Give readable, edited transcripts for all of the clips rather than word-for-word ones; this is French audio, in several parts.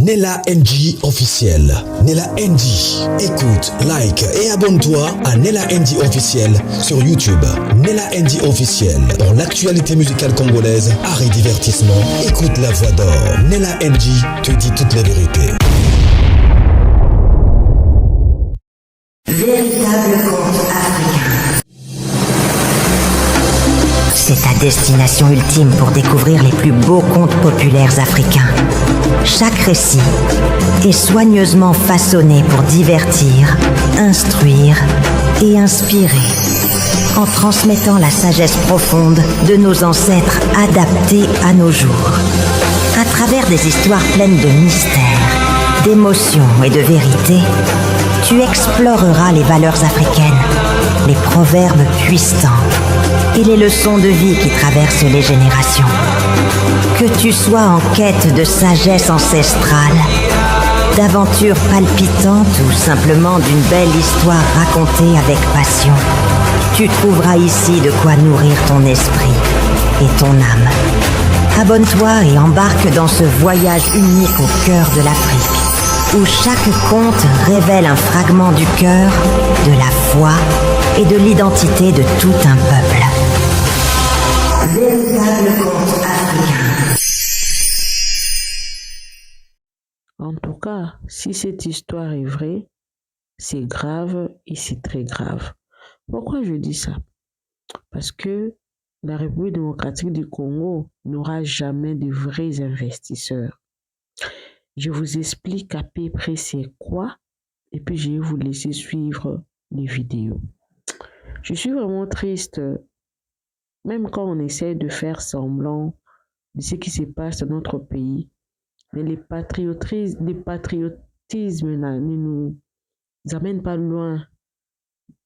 Nella NG officiel. Nella NG. Écoute, like et abonne-toi à Nella NG officiel sur YouTube. Nella NG officiel. Pour l'actualité musicale congolaise, art et divertissement, écoute la voix d'or. Nella NG te dit toute la vérité. Véritable conte africain. C'est ta destination ultime pour découvrir les plus beaux contes populaires africains. Chaque récit est soigneusement façonné pour divertir, instruire et inspirer, en transmettant la sagesse profonde de nos ancêtres adaptée à nos jours. À travers des histoires pleines de mystères, d'émotions et de vérité, tu exploreras les valeurs africaines, les proverbes puissants et les leçons de vie qui traversent les générations. Que tu sois en quête de sagesse ancestrale, d'aventures palpitantes ou simplement d'une belle histoire racontée avec passion, tu trouveras ici de quoi nourrir ton esprit et ton âme. Abonne-toi et embarque dans ce voyage unique au cœur de l'Afrique, où chaque conte révèle un fragment du cœur, de la foi et de l'identité de tout un peuple. Véritable conte africain. En tout cas, si cette histoire est vraie, c'est grave et c'est très grave. Pourquoi je dis ça? Parce que la République démocratique du Congo n'aura jamais de vrais investisseurs. Je vous explique à peu près c'est quoi et puis je vais vous laisser suivre les vidéos. Je suis vraiment triste, même quand on essaie de faire semblant de ce qui se passe dans notre pays. Mais le patriotisme là, ne nous amène pas loin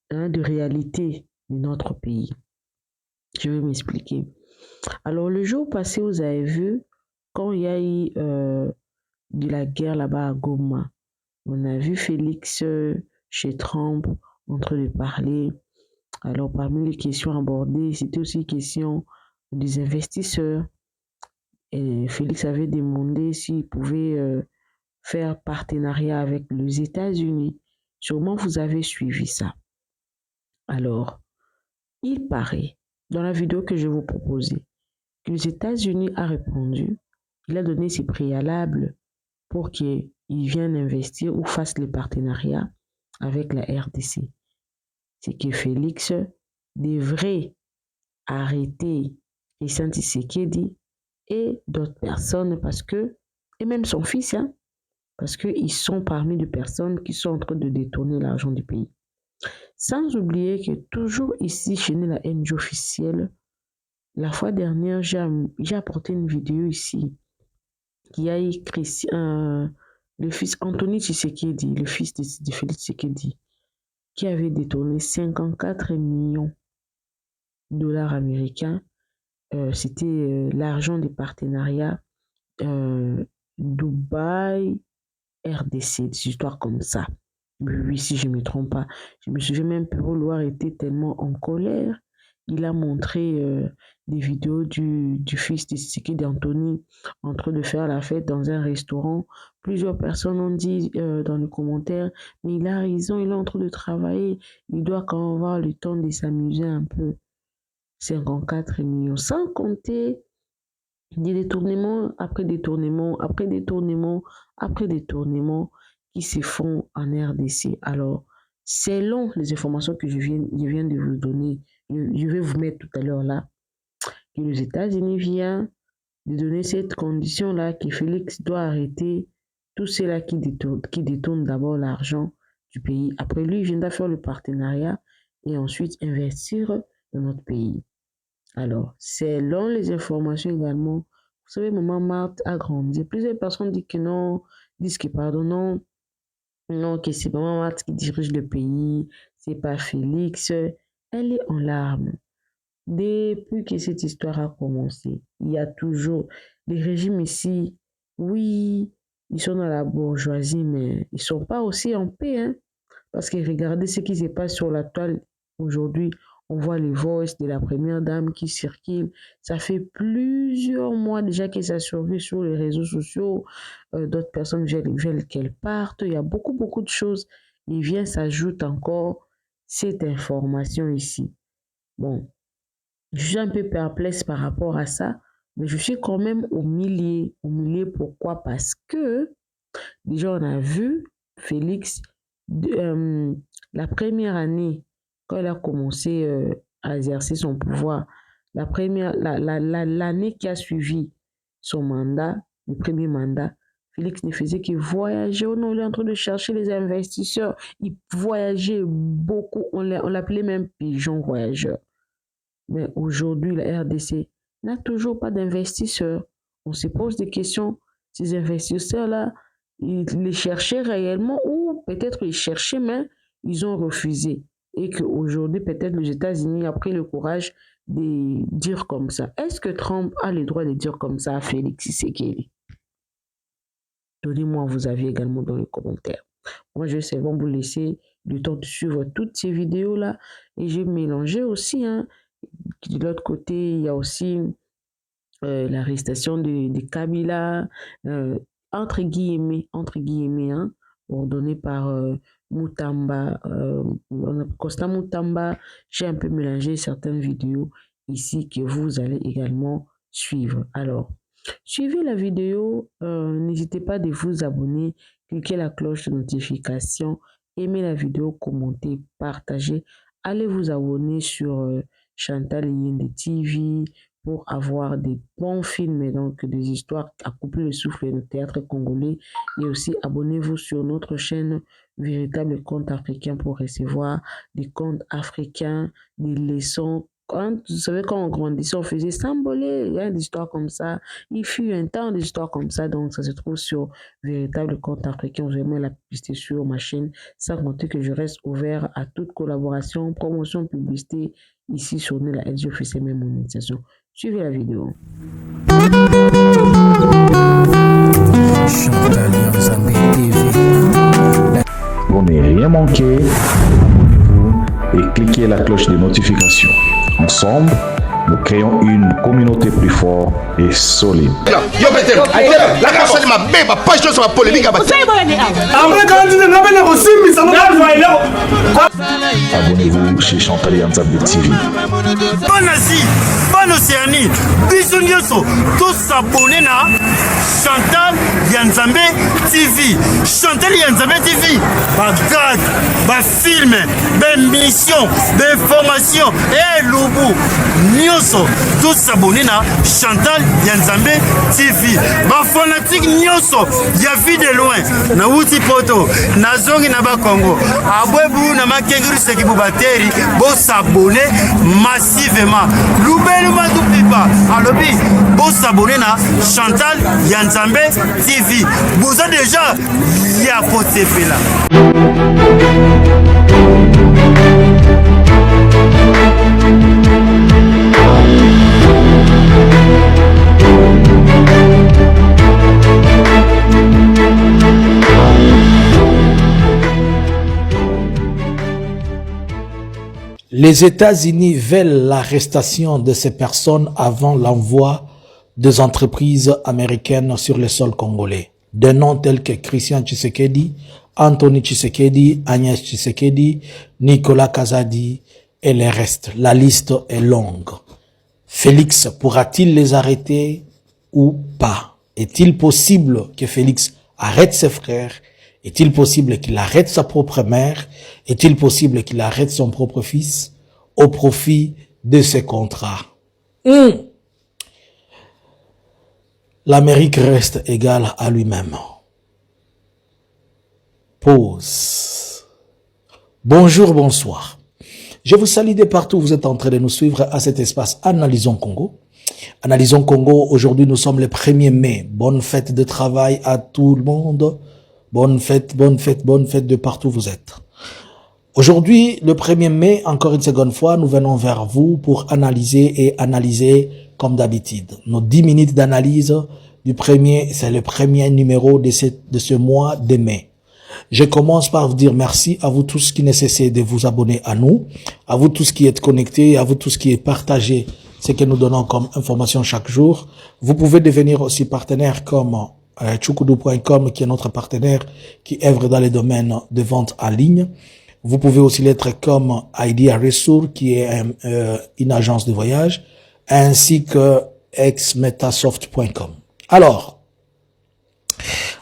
de réalité de notre pays. Je vais m'expliquer. Alors, le jour passé, vous avez vu, quand il y a eu de la guerre là-bas à Goma, on a vu Félix chez Trump en train de parler. Alors, parmi les questions abordées, c'était aussi question des investisseurs. Et Félix avait demandé s'il pouvait faire partenariat avec les États-Unis. Sûrement, vous avez suivi ça. Alors, il paraît, dans la vidéo que je vous proposais, que les États-Unis a répondu, il a donné ses préalables pour qu'ils viennent investir ou fassent les partenariats avec la RDC. C'est que Félix devrait arrêter Christian Tshisekedi et d'autres personnes parce que, et même son fils, parce qu'ils sont parmi les personnes qui sont en train de détourner l'argent du pays. Sans oublier que toujours ici, chez nous, la NG officielle, la fois dernière, j'ai apporté une vidéo ici qui a écrit le fils Anthony Tshisekedi, le fils de Félix Tshisekedi, qui avait détourné 54 millions de dollars américains. C'était l'argent des partenariats Dubaï, RDC, des histoires comme ça. Oui, si je ne me trompe pas. Je me souviens même que Loire était tellement en colère. Il a montré des vidéos du fils de Tshisekedi d'Anthony en train de faire la fête dans un restaurant. Plusieurs personnes ont dit dans les commentaires, mais il a raison, il est en train de travailler. Il doit quand même avoir le temps de s'amuser un peu. 54 millions, sans compter des détournements après détournements, après détournements, après détournements qui se font en RDC. Alors, selon les informations que je viens de vous donner, je vais vous mettre tout à l'heure là, que les États-Unis viennent de donner cette condition-là que Félix doit arrêter tous ceux-là qui détournent d'abord l'argent du pays. Après lui, il viendra faire le partenariat et ensuite investir dans notre pays. Alors, selon les informations également, vous savez, maman Marthe a grandi. Plusieurs personnes disent que non, disent que pardon, non, que c'est maman Marthe qui dirige le pays, c'est pas Félix. Elle est en larmes. Depuis que cette histoire a commencé, il y a toujours les régimes ici. Oui, ils sont dans la bourgeoisie, mais ils sont pas aussi en paix, parce que regardez ce qui se passe sur la toile aujourd'hui. On voit les voices de la première dame qui circulent. Ça fait plusieurs mois déjà que ça survit sur les réseaux sociaux. D'autres personnes veulent qu'elle parte. Il y a beaucoup de choses. Et vient s'ajoute encore cette information ici. Bon, je suis un peu perplexe par rapport à ça, mais je suis quand même au milieu. Au milieu, pourquoi? Parce que déjà, on a vu Félix, la première année, quand il a commencé à exercer son pouvoir, l'année qui a suivi son mandat, le premier mandat, Félix ne faisait que voyager. On est en train de chercher les investisseurs. Il voyageait beaucoup. On l'appelait même pigeon voyageur. Mais aujourd'hui, la RDC n'a toujours pas d'investisseurs. On se pose des questions. Ces investisseurs-là, ils les cherchaient réellement ou peut-être ils cherchaient, mais ils ont refusé. Et qu'aujourd'hui, peut-être les États-Unis ont pris le courage de dire comme ça. Est-ce que Trump a le droit de dire comme ça à Félix Tshisekedi? Donnez-moi vos avis également dans les commentaires. Moi, je sais, bon, vous laisser du temps de suivre toutes ces vidéos-là. Et j'ai mélangé aussi, hein. De l'autre côté, il y a aussi l'arrestation de Kabila, entre guillemets, hein, ordonné par Mutamba, Costa Mutamba. J'ai un peu mélangé certaines vidéos ici que vous allez également suivre. Alors, suivez la vidéo, n'hésitez pas de vous abonner, cliquez la cloche de notification, aimez la vidéo, commentez, partagez. Allez vous abonner sur Chantal Yende TV pour avoir des bons films et donc des histoires à couper le souffle du théâtre congolais. Et aussi abonnez-vous sur notre chaîne Véritable Conte Africain pour recevoir des contes africains, des leçons. Vous savez, quand on grandissait, on faisait s'emboler. Il y a des histoires comme ça. Il fut un temps des histoires comme ça. Donc, ça se trouve sur Véritable Conte Africain. Vous aimez la publicité sur ma chaîne. Sans compter que je reste ouvert à toute collaboration, promotion, publicité ici sur Nela NG officielle, même monétisation. Suivez la vidéo. Pour ne rien manquer, abonnez-vous et cliquez la cloche de notification. Ensemble, nous créons une communauté plus forte et solide. Abonnez-vous chez Chantal Yanzambe TV. Bonne Asie, bonne Océanie, bisous nyonso, tous s'abonner na Chantal Yanzambe TV. Chantal Yanzambe TV, bagad, ba film, ba mission, ba information, et loubou, nyonso, tous s'abonner na Chantal Yanzambe TV. Ba fanatique nyonso, ya vu de loin, na wuti poto, na zongi na ba Congo, abwebu na makenguru seki bubateri, bo s'abonner massivement. Loubelu Madoupipa, alobi, bo s'abonner na Chantal Yanzambe TV. Vous avez déjà ya côté là. Les États-Unis veulent l'arrestation de ces personnes avant l'envoi des entreprises américaines sur le sol congolais. Des noms tels que Christian Tshisekedi, Anthony Tshisekedi, Agnès Tshisekedi, Nicolas Kazadi et les restes. La liste est longue. Félix pourra-t-il les arrêter ou pas? Est-il possible que Félix arrête ses frères? Est-il possible qu'il arrête sa propre mère? Est-il possible qu'il arrête son propre fils au profit de ses contrats? L'Amérique reste égale à lui-même. Pause. Bonjour, bonsoir. Je vous salue de partout où vous êtes en train de nous suivre à cet espace Analysons Congo. Analysons Congo, aujourd'hui nous sommes le 1er mai. Bonne fête de travail à tout le monde. Bonne fête de partout où vous êtes. Aujourd'hui, le 1er mai, encore une seconde fois, nous venons vers vous pour analyser comme d'habitude. Nos 10 minutes d'analyse du premier, c'est le premier numéro de ce mois de mai. Je commence par vous dire merci à vous tous qui ne cessez de vous abonner à nous, à vous tous qui êtes connectés, à vous tous qui partagez ce que nous donnons comme information chaque jour. Vous pouvez devenir aussi partenaire comme Chukudu.com, qui est notre partenaire qui œuvre dans les domaines de vente en ligne. Vous pouvez aussi l'être comme Idea Ressources, qui est une agence de voyage, ainsi que exmetasoft.com. Alors,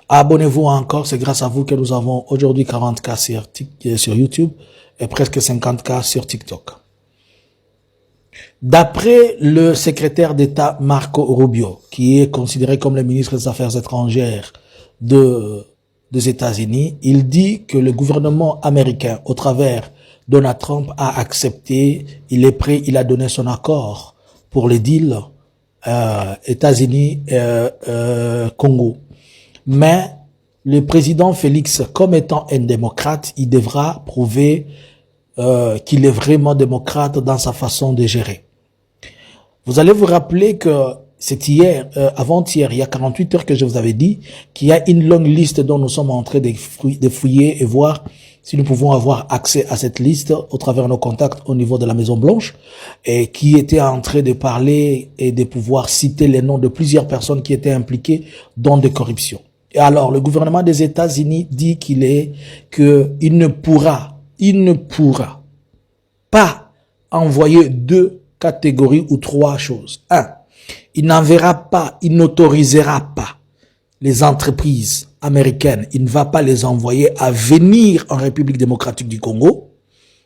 abonnez-vous encore, c'est grâce à vous que nous avons aujourd'hui 40K sur YouTube et presque 50K sur TikTok. D'après le secrétaire d'État Marco Rubio, qui est considéré comme le ministre des Affaires étrangères des États-Unis, il dit que le gouvernement américain, au travers Donald Trump, a accepté, il est prêt, il a donné son accord pour les deals États-Unis-Congo. Mais le président Félix, comme étant un démocrate, il devra prouver qu'il est vraiment démocrate dans sa façon de gérer. Vous allez vous rappeler que c'est hier, avant-hier, il y a 48 heures que je vous avais dit qu'il y a une longue liste dont nous sommes en train de fouiller et voir si nous pouvons avoir accès à cette liste au travers de nos contacts au niveau de la Maison Blanche, et qui était en train de parler et de pouvoir citer les noms de plusieurs personnes qui étaient impliquées dans des corruptions. Et alors, le gouvernement des États-Unis dit qu'il ne pourra pas envoyer deux catégories ou trois choses. Un, il n'enverra pas, il n'autorisera pas les entreprises américaines, il ne va pas les envoyer à venir en République démocratique du Congo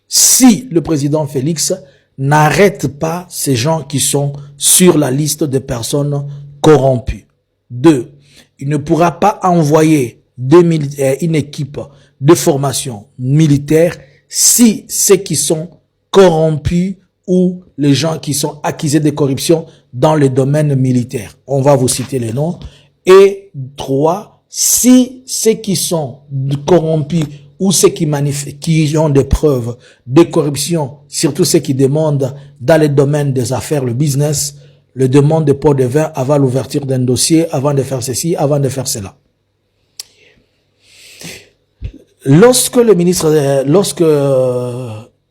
si le président Félix n'arrête pas ces gens qui sont sur la liste de personnes corrompues. Deux, il ne pourra pas envoyer une équipe de formation militaire si ceux qui sont corrompus ou les gens qui sont accusés de corruption dans le domaine militaire. On va vous citer les noms. Et trois, si ceux qui sont corrompus ou ceux qui ont des preuves de corruption, surtout ceux qui demandent dans le domaine des affaires, le business, le demande de pot de vin avant l'ouverture d'un dossier, avant de faire ceci, avant de faire cela. Lorsque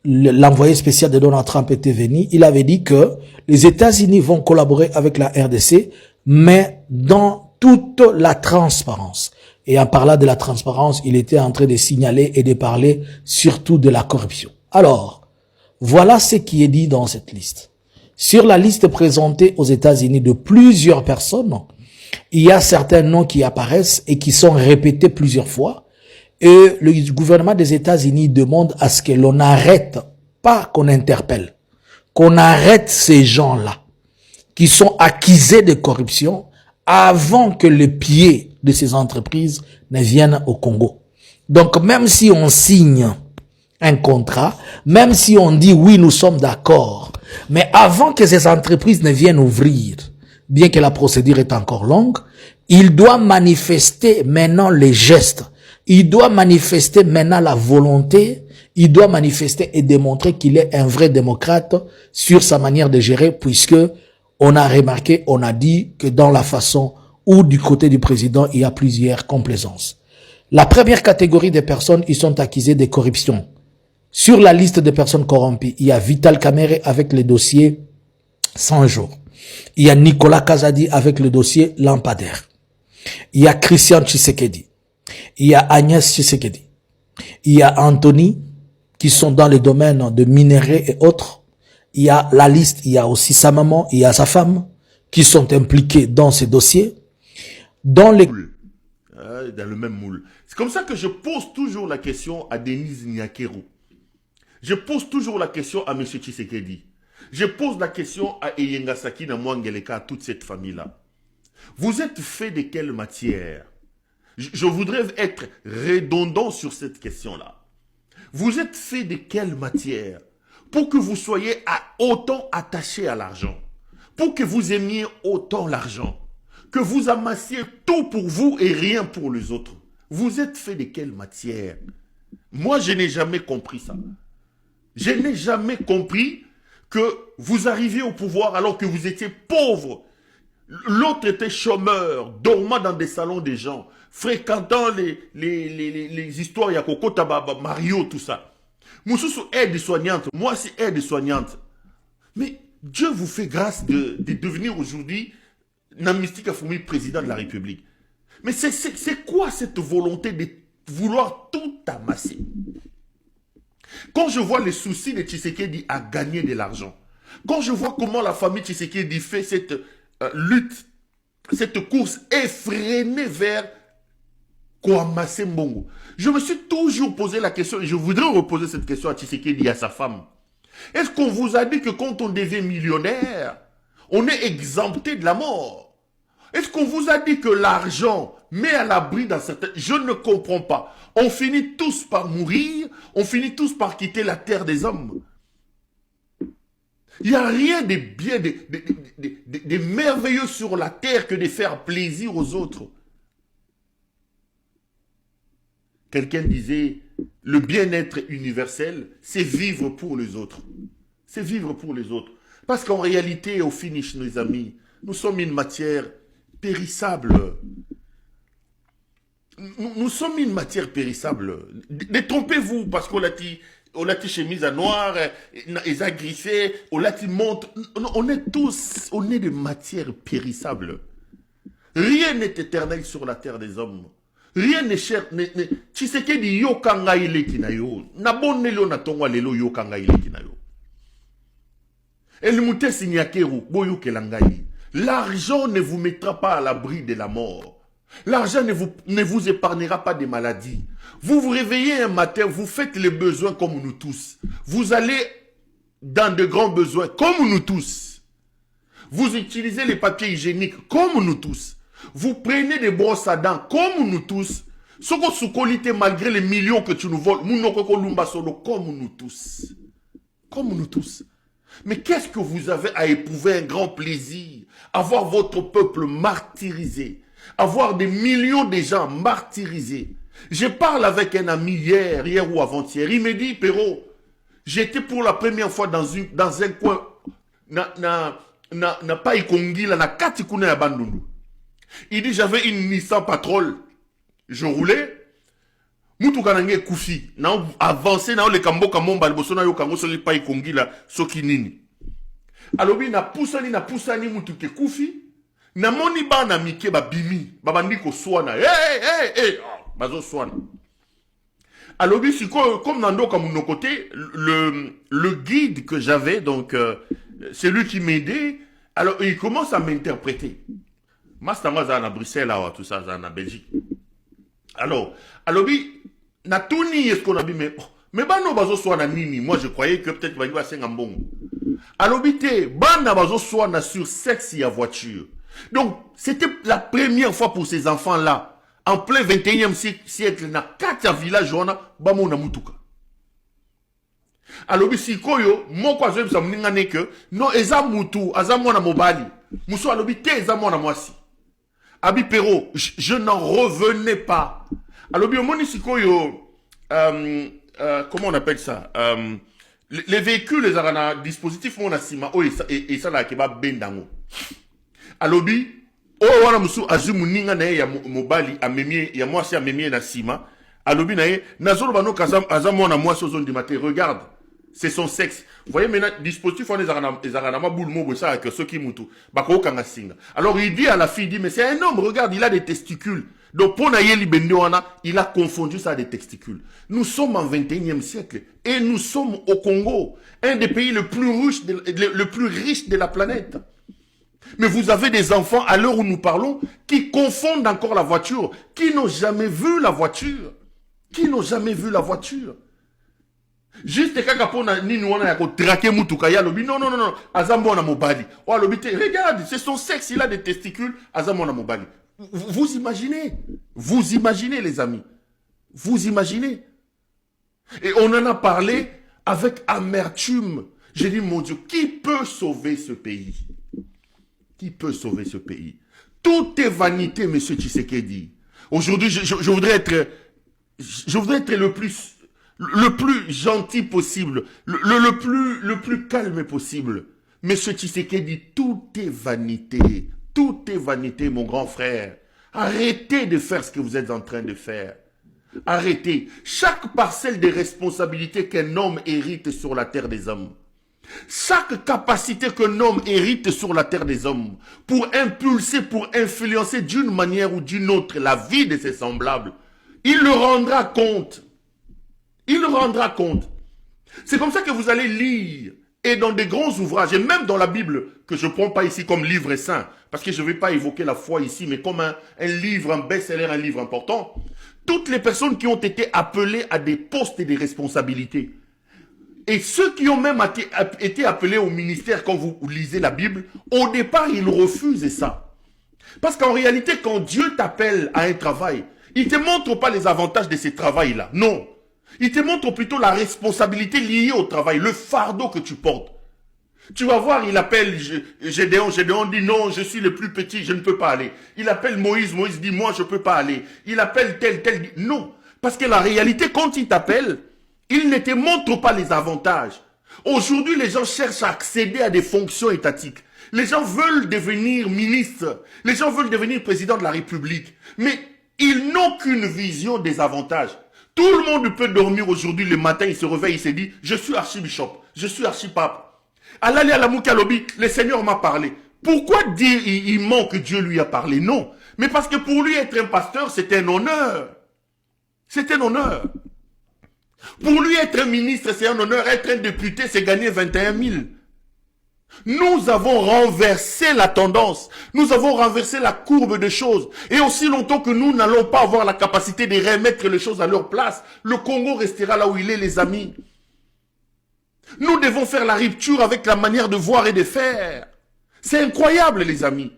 l'envoyé spécial de Donald Trump était venu, il avait dit que les États-Unis vont collaborer avec la RDC, mais dans toute la transparence. Et en parlant de la transparence, il était en train de signaler et de parler surtout de la corruption. Alors, voilà ce qui est dit dans cette liste. Sur la liste présentée aux États-Unis de plusieurs personnes, il y a certains noms qui apparaissent et qui sont répétés plusieurs fois. Et le gouvernement des États-Unis demande à ce que l'on n'arrête pas qu'on interpelle, qu'on arrête ces gens-là qui sont accusés de corruption avant que les pieds de ces entreprises ne viennent au Congo. Donc même si on signe un contrat, même si on dit oui, nous sommes d'accord, mais avant que ces entreprises ne viennent ouvrir, bien que la procédure est encore longue, il doit manifester maintenant les gestes. Il doit manifester maintenant la volonté, il doit manifester et démontrer qu'il est un vrai démocrate sur sa manière de gérer, puisque on a remarqué, on a dit que dans la façon où du côté du président, il y a plusieurs complaisances. La première catégorie de personnes, ils sont accusés de corruption. Sur la liste des personnes corrompues, il y a Vital Kamerhe avec le dossier 100 jours. Il y a Nicolas Kazadi avec le dossier Lampadaire. Il y a Christian Tshisekedi. Il y a Agnès Tshisekedi. Il y a Anthony, qui sont dans le domaine de minerais et autres. Il y a la liste, il y a aussi sa maman, il y a sa femme, qui sont impliqués dans ces dossiers. Dans le même moule. C'est comme ça que je pose toujours la question à Denise Nyakero. Je pose toujours la question à M. Tshisekedi. Je pose la question à Eyengasaki Namwangeleka, à toute cette famille-là. Vous êtes fait de quelle matière? Je voudrais être redondant sur cette question-là. Vous êtes fait de quelle matière pour que vous soyez autant attaché à l'argent, pour que vous aimiez autant l'argent, que vous amassiez tout pour vous et rien pour les autres? Vous êtes fait de quelle matière? Moi, je n'ai jamais compris ça. Je n'ai jamais compris que vous arriviez au pouvoir alors que vous étiez pauvre. L'autre était chômeur, dormant dans des salons des gens, fréquentant les histoires Yakoko Tababa, Mario, tout ça. Moussoussou aide-soignante, moi c'est aide-soignante. Mais Dieu vous fait grâce de devenir aujourd'hui Namistik Afoumi, président de la République. Mais c'est quoi cette volonté de vouloir tout amasser? Quand je vois les soucis de Tshisekedi à gagner de l'argent, quand je vois comment la famille Tshisekedi fait cette lutte, cette course effrénée vers Kouamassé Mbongo, je me suis toujours posé la question, et je voudrais reposer cette question à Tshisekedi et à sa femme. Est-ce qu'on vous a dit que quand on devient millionnaire, on est exempté de la mort? Est-ce qu'on vous a dit que l'argent met à l'abri dans certains... Je ne comprends pas. On finit tous par mourir, on finit tous par quitter la terre des hommes. Il n'y a rien de bien, de merveilleux sur la terre que de faire plaisir aux autres. Quelqu'un disait, le bien-être universel, c'est vivre pour les autres. C'est vivre pour les autres. Parce qu'en réalité, au finish, mes amis, nous sommes une matière périssable. Nous sommes une matière périssable. Détrompez-vous, parce qu'on l'a dit chemise à noir, ils a griffé, on l'a dit monte. On est tous, on est des matières périssables. Rien n'est éternel sur la terre des hommes. Rien n'est cher. Tshisekedi yo kanga ile kinayo. Nabonelo na tongwa lelo yo kanga ile kinayo. Elimute Signakeru, boyo kelangai. L'argent ne vous mettra pas à l'abri de la mort. L'argent ne vous épargnera pas des maladies. Vous vous réveillez un matin, vous faites les besoins comme nous tous. Vous allez dans de grands besoins comme nous tous. Vous utilisez les papiers hygiéniques comme nous tous. Vous prenez des brosses à dents comme nous tous. Soko soukolite malgré les millions que tu nous voles. Mounokoko lumba solo comme nous tous. Comme nous tous. Mais qu'est-ce que vous avez à éprouver un grand plaisir? Avoir votre peuple martyrisé. Avoir des millions de gens martyrisés. Je parle avec un ami hier ou avant-hier. Il me dit, Perrault, j'étais pour la première fois dans un coin, na pas ikongi la na katikune ya bandundu. Il dit, j'avais une Nissan Patrol. Je roulais. Moutou kanange koufi. Na avancé na le kambo kamomba liboso na yo kango so li pa ikongi la soki nini. Alobi na pusani moutou ke koufi. Na moni ba na mike ba bimi. Babandi ko swana. Hey. Bazo swana. Alobi siko comme nando kamuno côté le guide que j'avais donc c'est lui qui m'aidait. Alors il commence à m'interpréter. Mastama za na Bruxelles là tout ça za na Belgique. Alors alobi na tuni est-ce qu'on a dit mais bano bazo swana nini. Moi je croyais que peut-être bani ba senga mbongo. Alobi te bana bazo swana sur sexe ya voiture. Donc c'était la première fois pour ces enfants là. En plein 21e siècle, na 4 villages, bamo na mutuka. Alors, sikoyo, moko azwe bisa mningane que, non, eza mutu, azamo na mobali. Muso alobi te ezamo na mwasi. Abi Perrault, je n'en revenais pas. Alors, moni sikoyo, comment on appelle ça? Les véhicules, les arana, dispositifs, mon asima, oh, et ça là, keba bendango. Alors, oh wana musu azumu ninga na ya mobali amemie ya mwasi amemie na sima alobi na ye nazolo bano azamo na mwasi ozondi mate regarde c'est son sexe vous voyez maintenant dispositif on ezarana ma boule mobo ça que ceux qui mutu bako kanga singa alors il dit à la fille dit mais c'est un homme regarde il a des testicules donc pour na yeli bende wana il a confondu ça des testicules nous sommes en 21e siècle et nous sommes au Congo un des pays le plus riche de la planète. Mais vous avez des enfants, à l'heure où nous parlons, qui confondent encore la voiture, qui n'ont jamais vu la voiture. Qui n'ont jamais vu la voiture. Juste quand on a traqué Moutoukaya, non, Azambo na mobali. Regarde, c'est son sexe, il a des testicules, Azambo na mobali. Vous imaginez les amis. Vous imaginez. Et on en a parlé avec amertume. J'ai dit, mon Dieu, qui peut sauver ce pays? Qui peut sauver ce pays? Tout est vanité, monsieur Tshisekedi. Aujourd'hui, je voudrais être le plus gentil possible, le plus calme possible. Monsieur Tshisekedi, tout est vanité. Tout est vanité, mon grand frère. Arrêtez de faire ce que vous êtes en train de faire. Arrêtez. Chaque parcelle de responsabilité qu'un homme hérite sur la terre des hommes, chaque capacité qu'un homme hérite sur la terre des hommes, pour impulser, pour influencer d'une manière ou d'une autre la vie de ses semblables, il le rendra compte. Il le rendra compte. C'est comme ça que vous allez lire, et dans des grands ouvrages, et même dans la Bible, que je ne prends pas ici comme livre saint, parce que je ne vais pas évoquer la foi ici, mais comme un livre, un best-seller, un livre important, toutes les personnes qui ont été appelées à des postes et des responsabilités, et ceux qui ont même été appelés au ministère, quand vous lisez la Bible, au départ, ils refusent ça. Parce qu'en réalité, quand Dieu t'appelle à un travail, il ne te montre pas les avantages de ce travail-là. Non. Il te montre plutôt la responsabilité liée au travail, le fardeau que tu portes. Tu vas voir, il appelle Gédéon, Gédéon dit non, je suis le plus petit, je ne peux pas aller. Il appelle Moïse, Moïse dit moi je ne peux pas aller. Il appelle tel, dit non. Parce que la réalité, quand il t'appelle, il ne te montre pas les avantages. Aujourd'hui, les gens cherchent à accéder à des fonctions étatiques. Les gens veulent devenir ministres. Les gens veulent devenir président de la République. Mais ils n'ont qu'une vision des avantages. Tout le monde peut dormir aujourd'hui, le matin, il se réveille, il se dit, je suis archibishop, je suis archipape. Alali Alamukalobi, le Seigneur m'a parlé. Pourquoi dire il ment que Dieu lui a parlé? Non. Mais parce que pour lui, être un pasteur, c'est un honneur. C'est un honneur. Pour lui, être un ministre, c'est un honneur. Être un député, c'est gagner 21 000. Nous avons renversé la tendance. Nous avons renversé la courbe de choses. Et aussi longtemps que nous n'allons pas avoir la capacité de remettre les choses à leur place, le Congo restera là où il est, les amis. Nous devons faire la rupture avec la manière de voir et de faire. C'est incroyable, les amis.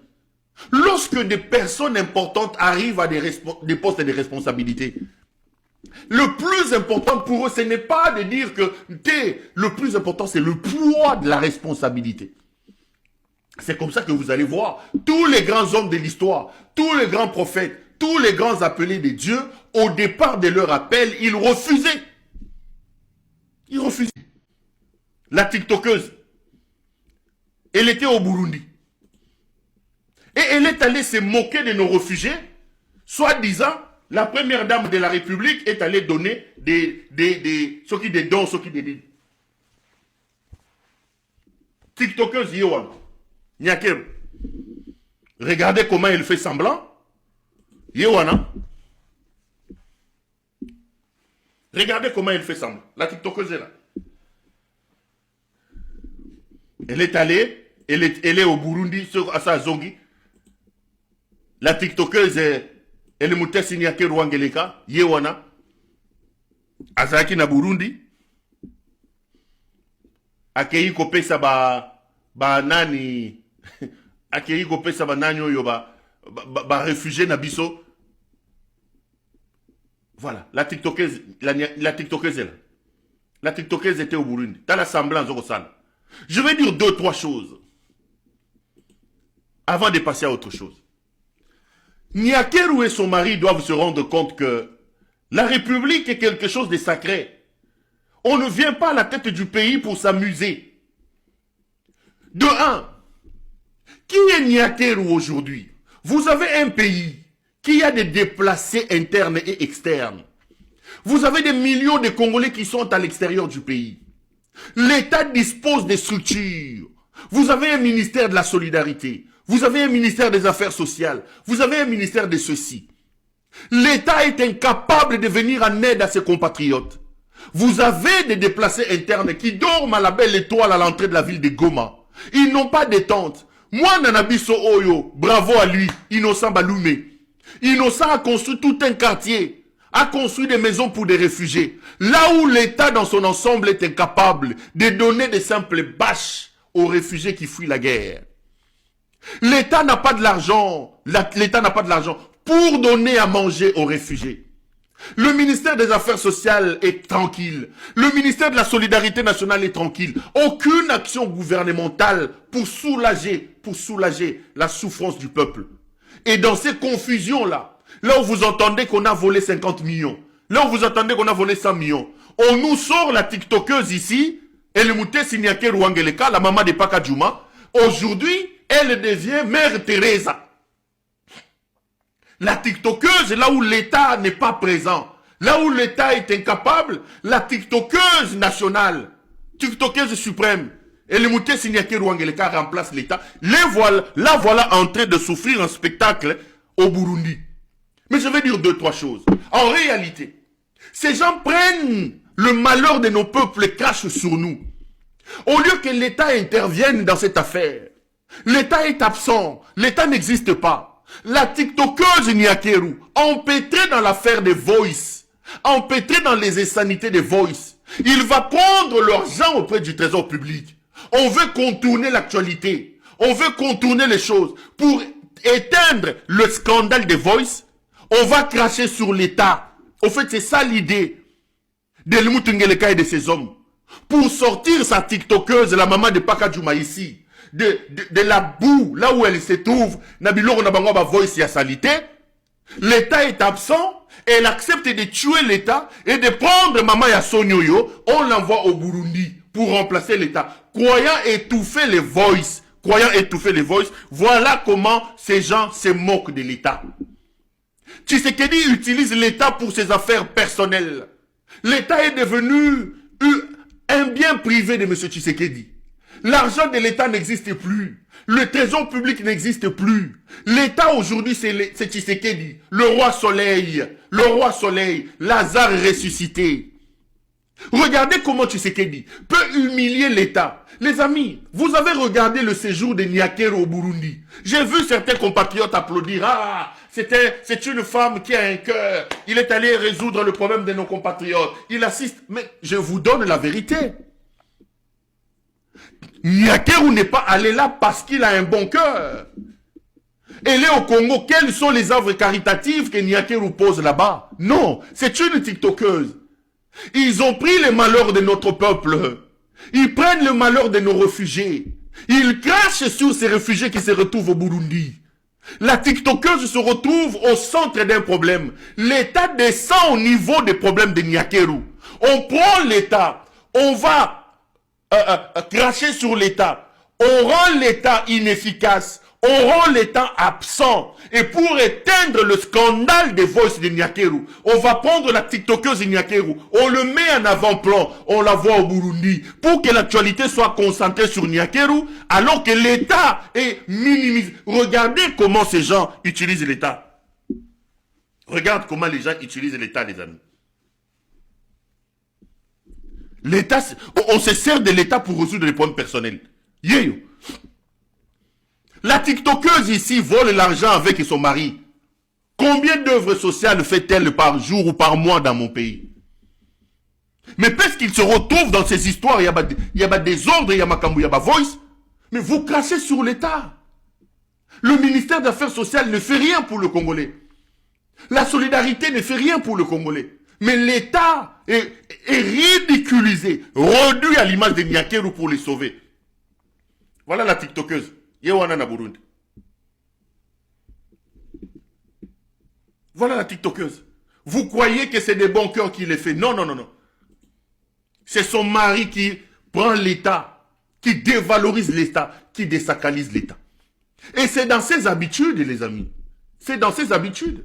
Lorsque des personnes importantes arrivent à des postes et des responsabilités, le plus important pour eux, ce n'est pas de dire que le plus important, c'est le poids de la responsabilité. C'est comme ça que vous allez voir tous les grands hommes de l'histoire, tous les grands prophètes, tous les grands appelés de Dieu, au départ de leur appel, ils refusaient. Ils refusaient. La TikTokeuse, elle était au Burundi. Et elle est allée se moquer de nos réfugiés, soi-disant, la première dame de la République est allée donner des dons, des TikTokeuse Yohan. Nyakeru. Regardez comment elle fait semblant. Yohana. Regardez comment elle fait semblant. La TikTokeuse est là. Elle est allée, elle est au Burundi, à sa zongi. La TikTokeuse est... Elle mute sinyake Rwangeleka, Yewana, Azaki na Burundi, Akei kopesa ba nani, Akei kopesa ba nani oyo ba réfugié na biso. Voilà, la TikTokeuse est là. La TikTokeuse était au Burundi. T'as la semblance au Rosal. Je vais dire 2-3 choses avant de passer à autre chose. Nyakeru et son mari doivent se rendre compte que la République est quelque chose de sacré. On ne vient pas à la tête du pays pour s'amuser. De un, qui est Nyakeru aujourd'hui? Vous avez un pays qui a des déplacés internes et externes. Vous avez des millions de Congolais qui sont à l'extérieur du pays. L'État dispose des structures. Vous avez un ministère de la solidarité. Vous avez un ministère des Affaires sociales. Vous avez un ministère de ceci. L'État est incapable de venir en aide à ses compatriotes. Vous avez des déplacés internes qui dorment à la belle étoile à l'entrée de la ville de Goma. Ils n'ont pas de tente. Moi, Nanabiso Oyo, bravo à lui, Innocent Baloumé. Innocent a construit tout un quartier, a construit des maisons pour des réfugiés. Là où l'État dans son ensemble est incapable de donner des simples bâches aux réfugiés qui fuient la guerre. L'État n'a pas de l'argent. L'État n'a pas de l'argent pour donner à manger aux réfugiés. Le ministère des Affaires sociales est tranquille. Le ministère de la Solidarité nationale est tranquille. Aucune action gouvernementale pour soulager la souffrance du peuple. Et dans ces confusions-là, là où vous entendez qu'on a volé 50 millions, là où vous entendez qu'on a volé 100 millions, on nous sort la TikTokeuse ici, elle mouté Sinyake Rwangeleka, la maman de Paka Djouma. Aujourd'hui, elle devient Mère Teresa. La TikTokeuse, là où l'État n'est pas présent, là où l'État est incapable, la TikTokeuse nationale, TikTokeuse suprême, et le Mouté Signakeru Angeleka remplace l'État. La voilà en train de souffrir un spectacle au Burundi. Mais je vais dire 2-3 choses. En réalité, ces gens prennent le malheur de nos peuples et crachent sur nous. Au lieu que l'État intervienne dans cette affaire, l'État est absent, l'État n'existe pas. La TikTokeuse Nyakeru, empêtrée dans l'affaire des Voice, empêtrée dans les insanités des Voice, il va prendre l'argent auprès du trésor public. On veut contourner l'actualité, on veut contourner les choses. Pour éteindre le scandale des Voice, on va cracher sur l'État. Au fait, c'est ça l'idée de Lumutungeleka et de ses hommes. Pour sortir sa TikTokeuse, la maman de Pakadjouma ici, de la boue, là où elle se trouve, Nabiloro Nabangwa Voice y a salité, l'État est absent, elle accepte de tuer l'État et de prendre Maman Yassonioyo, on l'envoie au Burundi pour remplacer l'État. Croyant étouffer les Voice, voilà comment ces gens se moquent de l'État. Tshisekedi utilise l'État pour ses affaires personnelles. L'État est devenu un bien privé de M. Tshisekedi. L'argent de l'État n'existe plus. Le trésor public n'existe plus. L'État aujourd'hui, c'est Tshisekedi, le roi soleil, Lazare ressuscité. Regardez comment Tshisekedi peut humilier l'État. Les amis, vous avez regardé le séjour de Nyakeru au Burundi. J'ai vu certains compatriotes applaudir. Ah, c'est une femme qui a un cœur. Il est allé résoudre le problème de nos compatriotes. Il assiste. Mais je vous donne la vérité. Nyakeru n'est pas allé là parce qu'il a un bon cœur. Elle est au Congo. Quelles sont les œuvres caritatives que Nyakeru pose là-bas? Non, c'est une TikTokeuse. Ils ont pris le malheur de notre peuple. Ils prennent le malheur de nos réfugiés. Ils crachent sur ces réfugiés qui se retrouvent au Burundi. La TikTokeuse se retrouve au centre d'un problème. L'État descend au niveau des problèmes de Nyakeru. On prend l'État. On va cracher sur l'État. On rend l'État inefficace. On rend l'État absent. Et pour éteindre le scandale des Voice de Nyakeru, on va prendre la TikTokeuse de Nyakeru, on le met en avant-plan, on la voit au Burundi, pour que l'actualité soit concentrée sur Nyakeru, alors que l'État est minimisé. Regardez comment ces gens utilisent l'État. Regarde comment les gens utilisent l'État, les amis. L'État, on se sert de l'État pour résoudre les problèmes personnels. Yeah. La TikTokeuse ici vole l'argent avec son mari. Combien d'œuvres sociales fait-elle par jour ou par mois dans mon pays? Mais parce qu'il se retrouve dans ces histoires, il y a des ordres, il y a Makambu, il y a Voice. Mais vous crachez sur l'État. Le ministère des Affaires sociales ne fait rien pour le Congolais. La solidarité ne fait rien pour le Congolais. Mais l'État est ridiculisé, réduit à l'image de Nyakeru pour les sauver. Voilà la TikTokeuse. Yewana Burundi. Voilà la TikTokeuse. Vous croyez que c'est des bons cœurs qui les fait? Non, non, non, non. C'est son mari qui prend l'État, qui dévalorise l'État, qui désacralise l'État. Et c'est dans ses habitudes, les amis. C'est dans ses habitudes.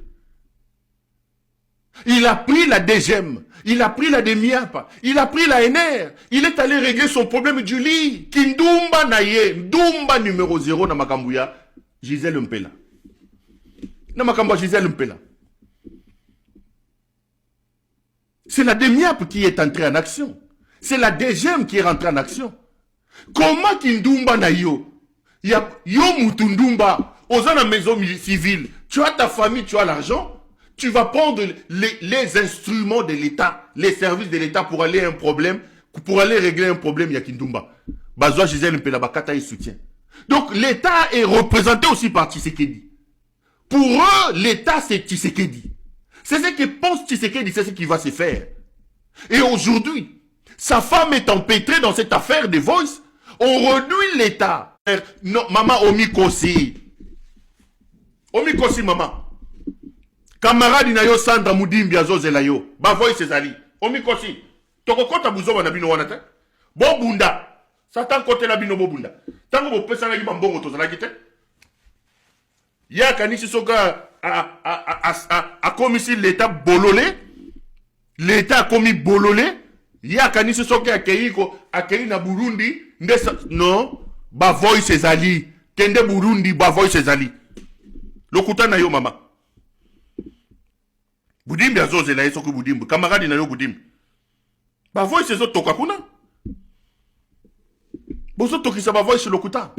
Il a pris la DGM, il a pris la DEMIAP, il a pris la NR, il est allé régler son problème du lit. Kindumba naye, Ndumba numéro 0 na Makambuya, Gisèle Mpela. Na Makambuya Gisèle Mpela. C'est la DEMIAP qui est entrée en action. C'est la DGM qui est rentrée en action. Comment Kindumba nayo? Yo Mutundumba, aux la maison civile, tu as ta famille, tu as l'argent. Tu vas prendre les instruments de l'État, les services de l'État pour aller régler un problème, Yakindumba. Bazwa Gisèle Mpela Bakata y soutient. Donc l'État est représenté aussi par Tshisekedi. Pour eux, l'État c'est Tshisekedi. C'est ce que pense Tshisekedi, c'est ce qui va se faire. Et aujourd'hui, sa femme est empêtrée dans cette affaire de Voice. On réduit l'État. Non, maman Omikosi. Omikosi, maman. Camarade na yo Sandra Mudimbi azozela yo. Ba Voice ezali. Omikosi. Tokokota buzoba na bino wana te. Bo bunda. Satan côté la binobo bunda. Tango bo pesa na mbongo to zala kite. Ya kanisi soka a commis l'état bololé. L'état a commis bololé. Ya kanisi soka akei na Burundi non ba voice ezali. Kende Burundi ba voice ezali. Lokuta na yo mama. Budimbi azoze la yeso ku budimbi. Kamaradi na yo budimbi. Ba voice ezo toka kuna. Bozo tokisa ba voice lokuta.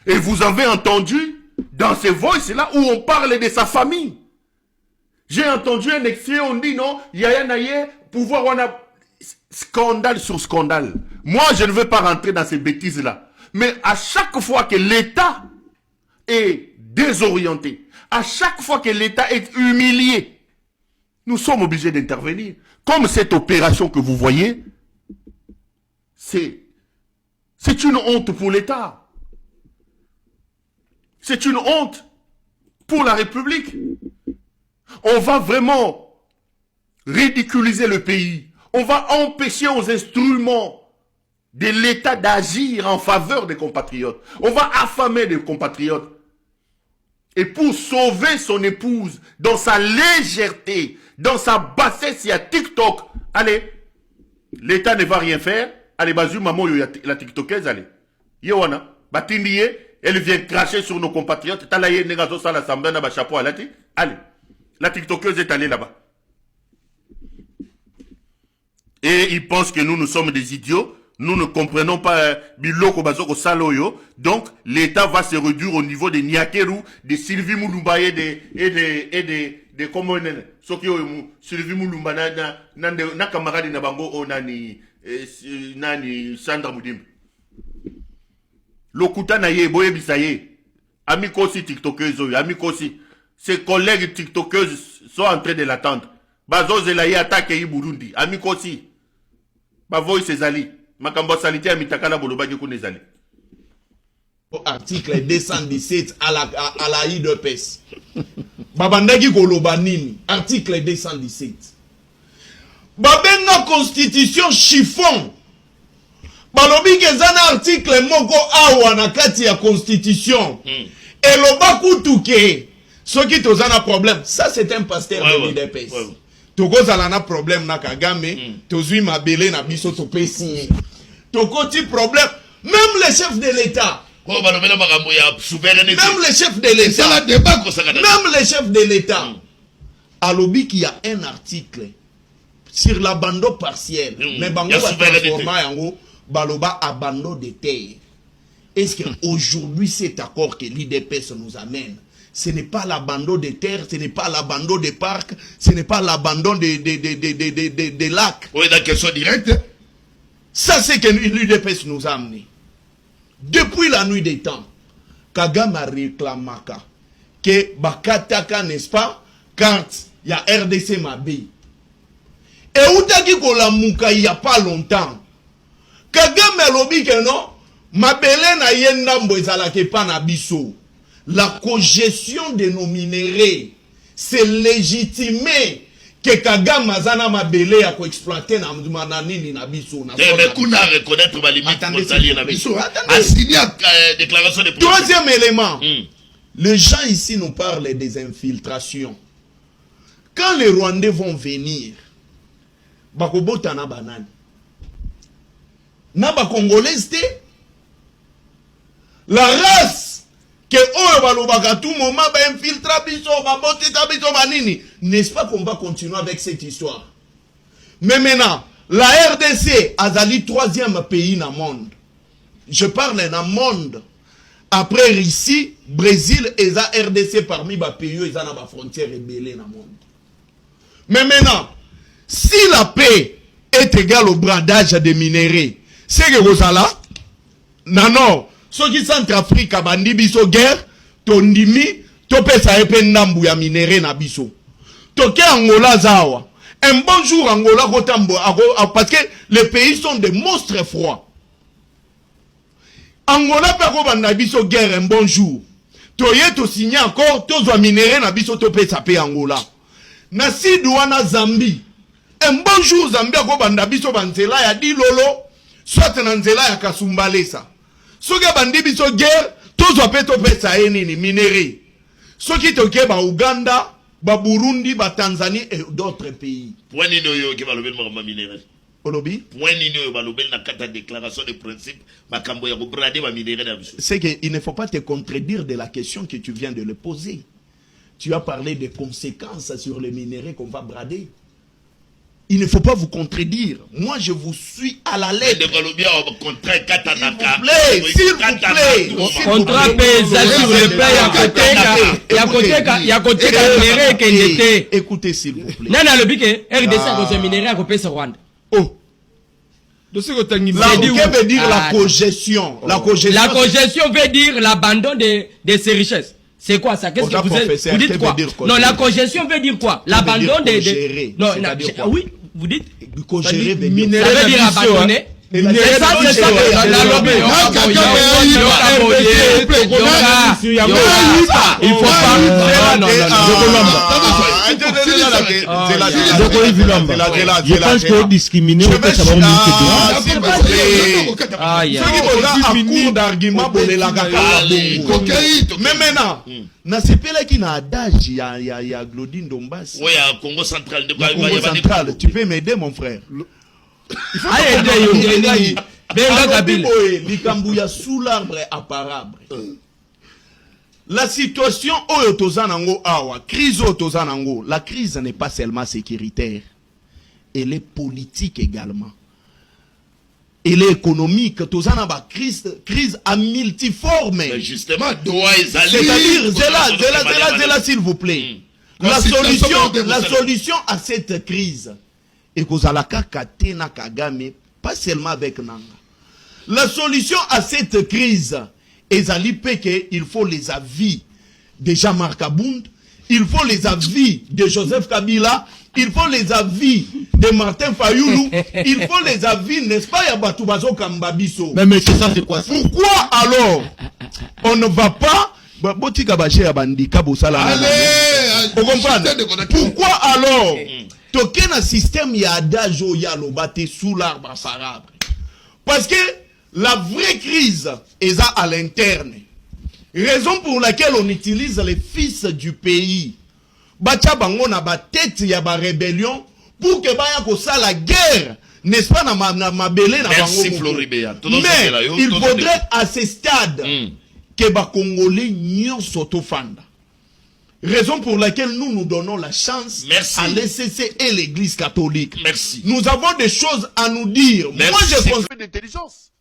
Et vous avez entendu dans ces voices-là où on parle de sa famille. J'ai entendu un extrait, on dit non, Yaya Naye, pouvoir, on a scandale sur scandale. Moi, je ne veux pas rentrer dans ces bêtises-là. Mais à chaque fois que l'État est désorienté, à chaque fois que l'État est humilié, nous sommes obligés d'intervenir. Comme cette opération que vous voyez, c'est une honte pour l'État. C'est une honte pour la République. On va vraiment ridiculiser le pays. On va empêcher aux instruments de l'État d'agir en faveur des compatriotes. On va affamer des compatriotes. Et pour sauver son épouse dans sa légèreté, dans sa bassesse, il y a TikTok. Allez, l'État ne va rien faire. Allez, bazu maman, la TikTokeuse, allez. Yowana, batindiye. Elle vient cracher sur nos compatriotes. Talaye negazo sa l'assemblée na ba chapeau à la tête. Allez. La TikTokeuse est allée là-bas. Et ils pensent que nous sommes des idiots. Nous ne comprenons pas biloko bazoko saloyo. Donc, l'État va se réduire au niveau des Niakeru, de Sylvie Moulumbaye et de comment Sokyo Sylvie Moulumba na camarade na bango onani nani Sandra Moudimbe. Lokuta na ye boye bisaye. Amikosi TikTokeuse, amikosi. Ses collègues TikTokeuses sont en train de l'attendre. Bazo zelaye attaque yi Burundi. Amikosi. Ba voice ezali. Makambo salite ya mitakala boloba ki kunezali. Article 217 à la IDPS. Babandaki koloba nini? Article 217. Babenga constitution chiffon. Balobi kezana article moko awa na kati ya constitution. Eloba kutuke. Ceux qui tozana problème, ça c'est un pasteur de l'IDPS. Toko zalana problème na Kagame, tozui mabele na biso to pesi. Toko ti problème, même les chefs de l'État. Même les chefs de l'État. Même les chefs de l'État. Alobi qu'il y a un article sur l'abandon partiel. Mais bango va transformer yango baloba abandon de terre. Est-ce qu'aujourd'hui cet accord que l'IDPS nous amène, ce n'est pas l'abandon des terres, ce n'est pas l'abandon des parcs, ce n'est pas l'abandon des lacs. Oui, la question directe. Ça, c'est que l'UDPS nous a amené. Depuis la nuit des temps, Kagame a réclamé que Bakataka, n'est-ce pas, quand il y a RDC Mabé. Et où t'as dit qu'on l'a mouka il n'y a pas longtemps. Kagame a lobby que non, Mabele na yendambo ezalake pa na biso. La cogestion de nos minéraux, c'est légitimé que Kagame azana mabele ya ko exploiter na nini na biso na. Mais kuna reconnaître ma limite frontalière na biso. A signé déclaration de politique. Troisième élément. Les gens ici nous parlent des infiltrations. Quand les Rwandais vont venir, bakobota na banane. Na ba Congolais la race que à tout moment infiltra biso, n'est-ce pas qu'on va continuer avec cette histoire? Mais maintenant, la RDC a zali troisième pays dans le monde. Je parle dans le monde. Après Russie, Brésil et la RDC parmi les pays où ils ont la frontière rebelle dans le monde. Mais maintenant, si la paix est égale au bradage des minéraux, c'est que vous allez non. Ceux qui sont en Afrique, bandi biso guerre, tondimi, topesa epe ndambu ya minéraux na biso. Toke Angola zawa. Un bon jour Angola kotambo parce que les pays sont des monstres froids. Angola peko banda biso guerre un bon jour. Toye to signer encore tozwa minéraux na biso topesa pe Angola. Na sidouana Zambie. un bon jour Zambia ko banda biso banzela ya dilolo soit na nzela ya kasumbalesa soki bandi biso guerre tozwa pe topesa ye nini minere soki toke ba Uganda ba Burundi ba Tanzanie et d'autres pays point nini oyo ke balobeli makambo minere olobi point nini oyo balobeli na kata déclaration de principe makambo ya kobrade ba minere na biso. C'est qu'il ne faut pas te contredire de la question que tu viens de le poser. Tu as parlé des conséquences sur les minéraux qu'on va brader. Il ne faut pas vous contredire. Moi, je vous suis à la lettre. S'il vous plaît. Contrat paysan sur le pays à côté minéraux qui était. Écoutez, s'il vous plaît. Non, le bique, RDC a des minéraux à côté de Rwanda. Oh. Que veut dire la cogestion? La cogestion veut dire l'abandon de ces richesses. C'est quoi ça? Qu'est-ce que vous dites quoi? Non, la cogestion veut dire quoi? L'abandon des... Non, oui, vous dites? Cogérer veut dire... Ça veut dire abandonner. C'est ça que la lobby. Il faut pas... Non. Je pense que discriminer au fait ça va mais maintenant na sepela qui na adage ya Glodine Dombas. Oui, à Congo central de Congo central. Tu peux m'aider mon frère? Il faut Likambuya sous l'arbre apparable. La situation crise la crise n'est pas seulement sécuritaire, elle est politique également. Elle est économique, crise à multiforme. Mais justement, c'est-à-dire, Zéla, s'il vous plaît. La solution à cette crise, et Kozalaka Katena Kagame, pas seulement avec Nanga. La solution à cette crise, il faut les avis de Jean-Marc Abound, il faut les avis de Joseph Kabila, il faut les avis de Martin Fayoulou, il faut les avis, n'est-ce pas, Yabatubazo Kambabiso. Mais c'est ça, c'est quoi ça? Pourquoi alors on ne va pas... Pourquoi alors token un système ya dajo ya lobate sous l'arbre à sarabre? Parce que la vraie crise est à l'interne. Raison pour laquelle on utilise les fils du pays. Bacha bango na ba tête ya ba rébellion pour que baya ko sa la guerre, n'est-ce pas, na mabele na bango. Merci Floribéa. Mais il faudrait à ce stade que ba Congolais nyon s'autofanda. Raison pour laquelle nous donnons la chance à l'ECC et l'Église catholique. Merci. Nous avons des choses à nous dire. Merci. Moi, je pense d'intelligence.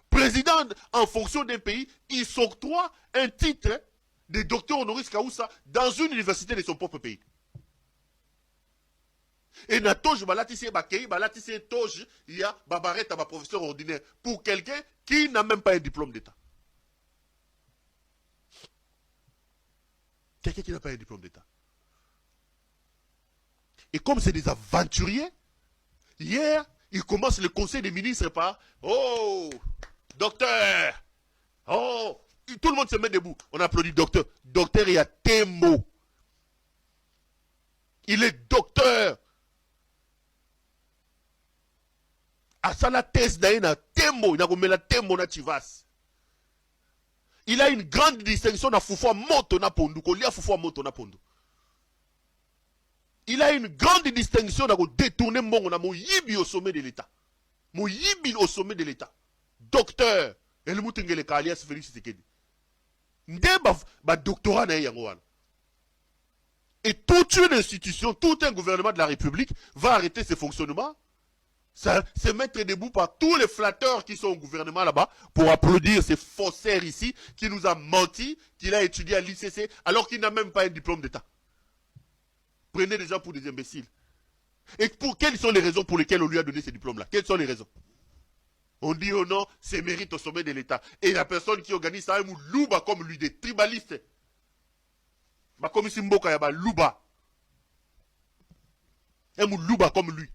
Président en fonction d'un pays, il s'octroie un titre de docteur honoris causa dans une université de son propre pays. Et na toge balatisse bakei, balatisse toge, il y a babareta, professeur ordinaire pour quelqu'un qui n'a même pas un diplôme d'État. Quelqu'un qui n'a pas un diplôme d'État. Et comme c'est des aventuriers, hier, ils commencent le conseil des ministres par « Oh, docteur! Oh! » Tout le monde se met debout. On applaudit docteur. Docteur, il y a Tembo. Il est docteur. À ça, la thèse d'Aïna, Tembo. Il a Tembo na Chivas. Il a une grande distinction dans Foufoua Moto na Pondu. Il a une grande distinction dans détourner mon yibi au sommet de l'État. Mon yibi au sommet de l'État. Docteur. Et le moutengele Kalias Félix Tshisekedi. Doctorat na yangoan. Et toute une institution, tout un gouvernement de la République va arrêter ses fonctionnements. Ça, se mettre debout par tous les flatteurs qui sont au gouvernement là-bas pour applaudir ces faussaires ici qui nous a menti, qu'il a étudié à l'ICC alors qu'il n'a même pas un diplôme d'État. Prenez les gens pour des imbéciles. Et quelles sont les raisons pour lesquelles on lui a donné ces diplômes-là? Quelles sont les raisons? On dit oh non, c'est mérite au sommet de l'État. Et la personne qui organise ça, est louba comme lui, des tribalistes. Comme Simboka yaba louba. Un louba comme lui.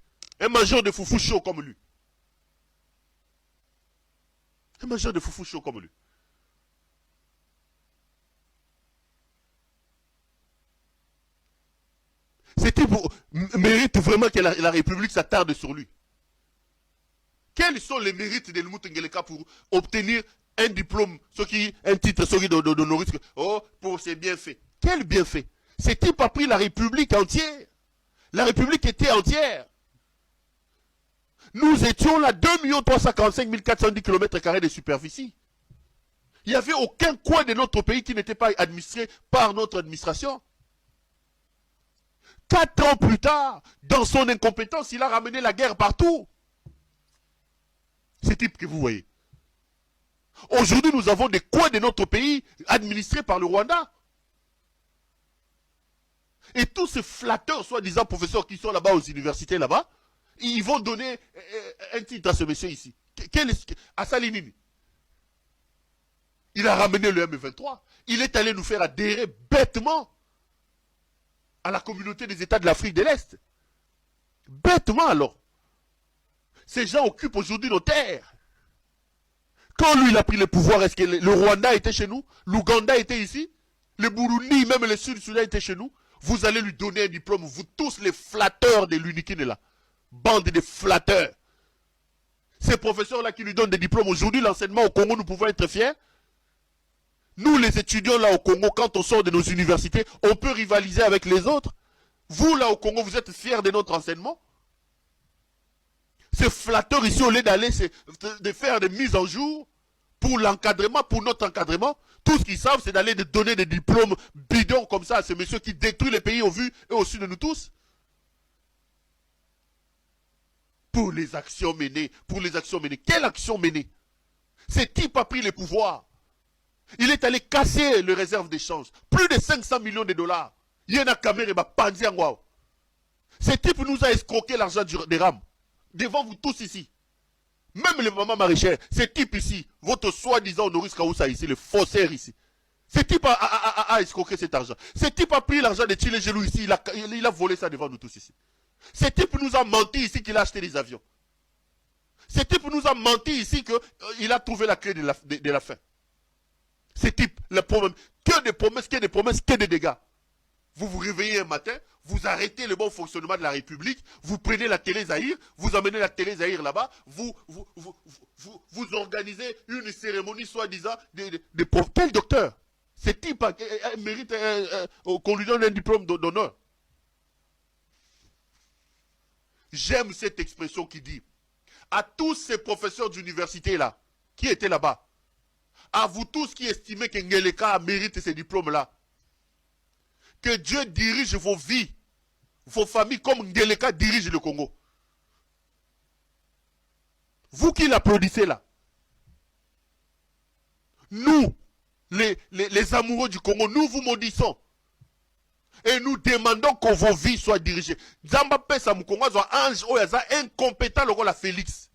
Un mangeur de foufou chaud comme lui. Un mangeur de foufou chaud comme lui. Ce type mérite vraiment que la République s'attarde sur lui. Quels sont les mérites de Helmut Ngeleka pour obtenir un diplôme, un titre d'honoris? Oh, pour ses bienfaits. Quel bienfait? Ce type a pris la République entière. La République était entière. Nous étions là 2 345 410 km² de superficie. Il n'y avait aucun coin de notre pays qui n'était pas administré par notre administration. 4 ans plus tard, dans son incompétence, il a ramené la guerre partout. Ce type que vous voyez. Aujourd'hui, nous avons des coins de notre pays administrés par le Rwanda. Et tous ces flatteurs, soi-disant professeurs qui sont là-bas aux universités là-bas, ils vont donner un titre à ce monsieur ici. À Salinini. Il a ramené le M23. Il est allé nous faire adhérer bêtement à la communauté des États de l'Afrique de l'Est. Bêtement alors. Ces gens occupent aujourd'hui nos terres. Quand lui il a pris le pouvoir, est-ce que le Rwanda était chez nous? L'Ouganda était ici? Le Burundi, même le Sud-Soudan était chez nous? Vous allez lui donner un diplôme, vous tous les flatteurs de l'Unikine là. Bande de flatteurs. Ces professeurs-là qui lui donnent des diplômes, aujourd'hui l'enseignement au Congo, nous pouvons être fiers. Nous les étudiants là au Congo, quand on sort de nos universités, on peut rivaliser avec les autres. Vous là au Congo, vous êtes fiers de notre enseignement? Ces flatteurs ici, au lieu d'aller de faire des mises en jour pour l'encadrement, pour notre encadrement, tout ce qu'ils savent, c'est d'aller de donner des diplômes bidons comme ça à ces messieurs qui détruisent les pays au vu et au su de nous tous. Pour les actions menées, Quelle action menée? Ce type a pris le pouvoir. Il est allé casser les réserves d'échange. Plus de 500 millions de dollars. Il y en a caméra, ce type nous a escroqué l'argent des rames. Devant vous tous ici. Même les mamans maraîchères. Ce type ici, votre soi-disant Honoris Causa ici, le faussaire ici. Ce type a escroqué cet argent. Ce type a pris l'argent de Chile Gelou ici. Il a volé ça devant nous tous ici. Ce type nous a menti ici qu'il a acheté des avions. Ce type nous a menti ici qu'il a trouvé la clé de la fin. Ce type, le problème, que des promesses, que des dégâts. Vous vous réveillez un matin, vous arrêtez le bon fonctionnement de la République, vous prenez la télé Zahir, vous amenez la télé Zahir là-bas, vous organisez une cérémonie soi-disant de pauvres. Quel docteur? Ce type mérite qu'on lui donne un diplôme d'honneur. J'aime cette expression qui dit, à tous ces professeurs d'université là, qui étaient là-bas, à vous tous qui estimez que Ngeleka mérite ces diplômes-là, que Dieu dirige vos vies, vos familles comme Ngeleka dirige le Congo. Vous qui l'applaudissez là, nous, les amoureux du Congo, nous vous maudissons. Et nous demandons que vos vies soient dirigées. Zamba pesa mukongo zo ange oyaza incompétent loko la Félix.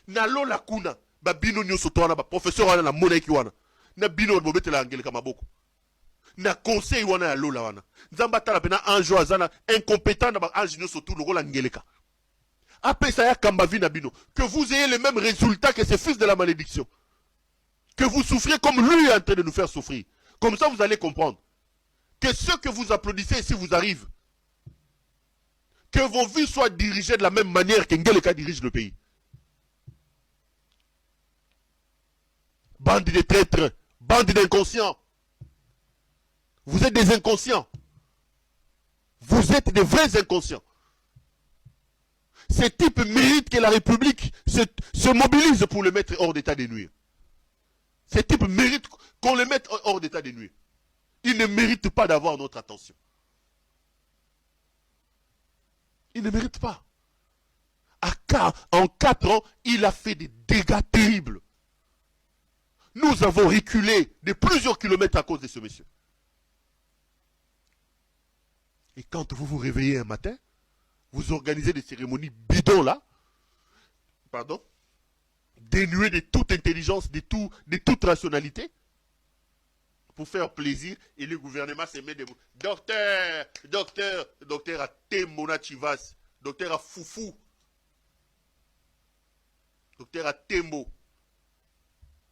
Na lo la kuna ba bino nyoso to wana ba professeur wana na mona ki wana. Na bino bobete la Ngeleka maboko. Na conseil wana ya lo la wana. Zamba tala pena ange oyaza incompétent na ba ange nyoso to loko la Ngeleka. Apesa ya kamba vi na bino que vous ayez les mêmes résultats que ces fils de la malédiction. Que vous souffriez comme lui est en train de nous faire souffrir. Comme ça vous allez comprendre que ce que vous applaudissez ici vous arrive. Que vos vies soient dirigées de la même manière que Ngeleka dirige le pays. Bande de traîtres, bande d'inconscients. Vous êtes des inconscients. Vous êtes des vrais inconscients. Ces types méritent que la République se mobilise pour le mettre hors d'état de nuire. Ces types méritent qu'on les mette hors d'état de nuire. Il ne mérite pas d'avoir notre attention. Il ne mérite pas. En 4 ans, il a fait des dégâts terribles. Nous avons reculé de plusieurs kilomètres à cause de ce monsieur. Et quand vous vous réveillez un matin, vous organisez des cérémonies bidons là, dénuées de toute intelligence, de toute rationalité, pour faire plaisir, et le gouvernement se met debout. Docteur a Temona Chivas, docteur a Foufou, docteur a Tembo.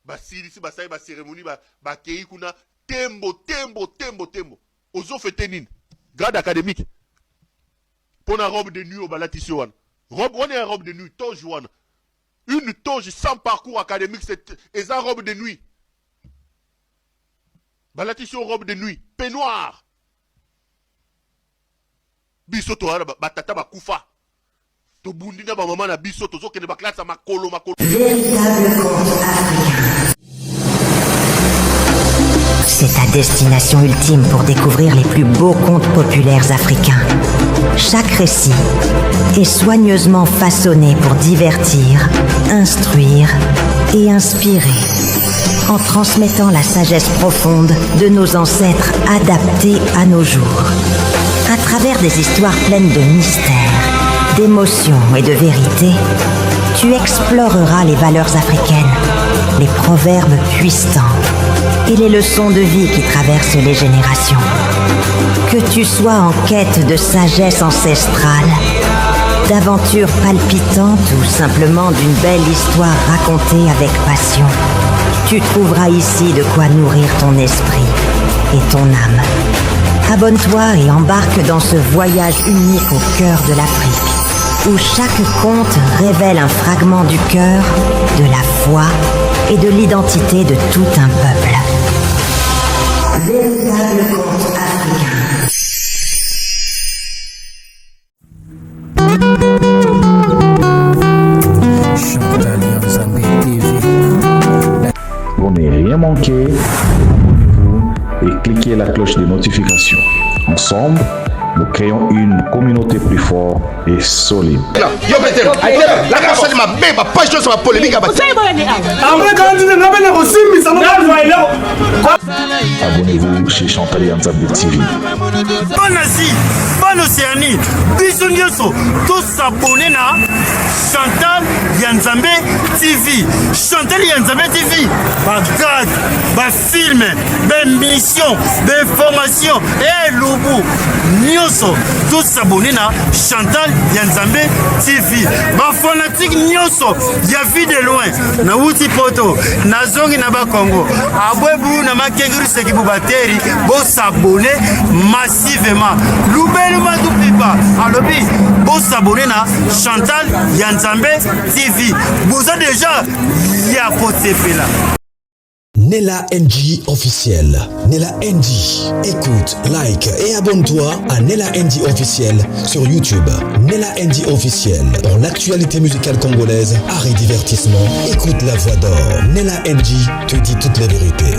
Basili, basai, ba cérémonie, ba keikuna, Tembo. Ozo fetenin, grade académique. Pour la robe de nuit au balatisi wana. On est en robe de nuit, toge wana. Une toge sans parcours académique, c'est une robe de nuit. Balatisi robe de nuit, peignoir. Bisoto wana batata bakufa. To bundina ba maman na bisoto zo kene baklasa makolo. Véritable conte africain. C'est ta destination ultime pour découvrir les plus beaux contes populaires africains. Chaque récit est soigneusement façonné pour divertir, instruire et inspirer, en transmettant la sagesse profonde de nos ancêtres adaptée à nos jours. À travers des histoires pleines de mystères, d'émotions et de vérité, tu exploreras les valeurs africaines, les proverbes puissants et les leçons de vie qui traversent les générations. Que tu sois en quête de sagesse ancestrale, d'aventures palpitantes ou simplement d'une belle histoire racontée avec passion, tu trouveras ici de quoi nourrir ton esprit et ton âme. Abonne-toi et embarque dans ce voyage unique au cœur de l'Afrique, où chaque conte révèle un fragment du cœur, de la foi et de l'identité de tout un peuple. Véritable conte africain. Pour ne rien manquer, abonnez-vous et cliquez la cloche de notification. Ensemble, nous créons une communauté plus forte et solide. Abonnez-vous chez Chantal Yanzambe TV. Bonne Asie, bonne Océanie, bisous nyonso, tous s'abonner na Chantal Yanzambe TV. Chantal Yanzambe TV, bagad, ba film, ba mission, ba information, et loubou, nyonso, tous s'abonner na Chantal Yanzambe TV. Ba fanatique nyonso, ya vie de loin, na wuti poto, na zongi na ba Congo, abwebu na makenguru seki bubateri, bo s'abonner massivement. Loubelu Madoupipa, alobi, bo s'abonner na Chantal Yanzambe TV. Vous avez déjà ya potepe là. Nella NG officiel. Nella NG. Écoute, like et abonne-toi à Nella NG officiel sur YouTube. Nella NG officiel. Pour l'actualité musicale congolaise, art et divertissement, écoute la voix d'or. Nella NG te dit toutes les vérités.